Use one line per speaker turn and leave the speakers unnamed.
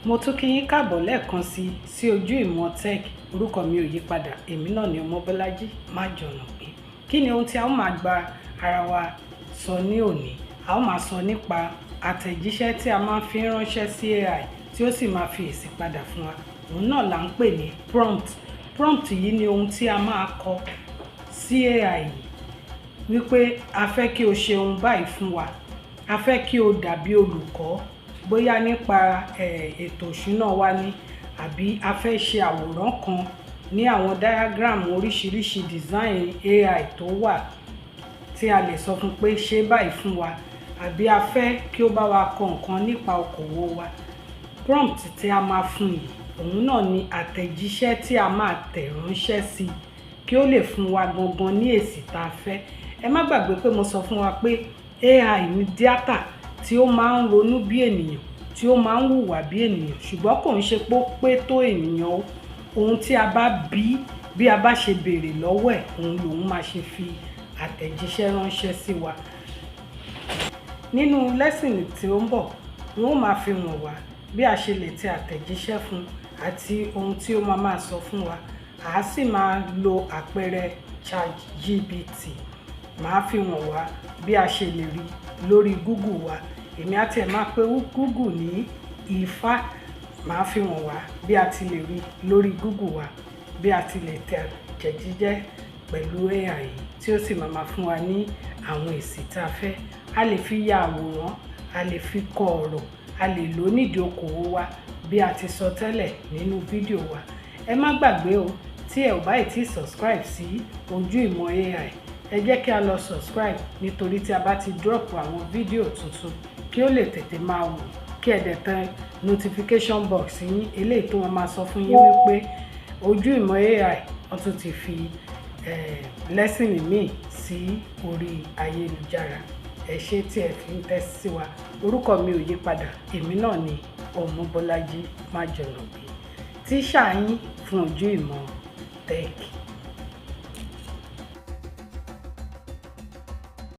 Mo tún kí yín káàbọ̀ lẹ́ẹ̀kan sí ojú ìmọ̀ tech. Orúkọ mi ò yí padà, èmi náà ni Ọmọbọ́lájí Májọ̀nàgbé. Kí ni ohun tí a ó máa gba ara wa sọ ní òní? A ó máa sọ nípa àtẹ̀jíṣẹ́ tí a máa fi ránṣẹ́ sí AI tí ó sì máa fi èsì padà fún wa. Òun náà là ń pè ní prompt. Prompt yìí ni ohun tí a máa kọ sí AI yìí wípé a fẹ́ kí o ṣe ohun báyìí fún wa. A fẹ́ kí o dàbí olùkọ́ bóyá nípa ètò ìṣúná wa ni, àbí a fẹ́ ṣe àwòrán kan ní àwọn diagram oríṣiríṣi design AI tó wà tí a lè sọ fún pé ṣe báyìí fún wa, àbí a fẹ́ kí ó bá wa kọ nǹkan nípa okòwò wa. Prompt tí a máa fún yìí, òun náà ni àtẹ̀jíṣẹ́ tí a máa tẹ̀ ránṣẹ́ sí kí ó lè fún wa gangan ní èsì tá a fẹ́. Ẹ má gbàgbé pé mo sọ fún wa pé AI ní data tí ó máa ń ronú bí ènìyàn, tí ó máa ń hùwà bí ènìyàn, ṣùgbọ́n kò ń ṣe pé ó pé tó ènìyàn o. Ohun tí a bá bí a bá ṣe béèrè lọ́wọ́ ẹ̀, òun lòun máa ṣe fi àtẹ̀jíṣẹ́ ránṣẹ́ sí wa. Nínú lẹ́sìn tí ó ń bọ̀, wọ́n ó máa fi hàn wá bí a ṣe lè tẹ àtẹ̀jíṣẹ́ fún àti ohun tí ó máa sọ fún wa. A sì máa lo àpẹẹrẹ ChatGPT. Màá fi hàn wá bí a ṣe lè rí lórí Google wa. Èmi á tiẹ̀ máa pe Google ní ifá. Màá fi hàn wá bí a ti lè rí lórí Google wa, bí a ti lè tẹ àtẹ̀jíṣẹ́ pẹ̀lú AI tí ó sì máa fún wa ní àwọn èsì tá a fẹ́. A lè fi ya àwòrán, a lè fi kọ ọ̀rọ̀, a lè lò ó nídìí okòwò wa bí a ti sọ tẹ́lẹ̀ nínú fídíò wa. Ẹ má gbàgbé o, tí ẹ ò bá tí subscribe sí ojú ìmọ̀ AI, ẹ jẹ́ kí a lọ subscribe, nítorí tí a bá ti drop àwọn fídíò tuntun kí ó lè tètè máa wò, kí ẹ dẹ̀ tẹ notification box yín, eléyìí tó máa sọ fún yín wípé ojú ìmọ̀ AI wọ́n tún ti fi lẹ́sìn míì sí orí ayélujára. Ẹ ṣé tí ẹ fi ń tẹ́sí sí wa. Orúkọ mi ò yí padà, èmi náà ni Ọmọbọ́lájí Májọ̀nàgbé, tíṣà yín fún ojú ìmọ̀ tech.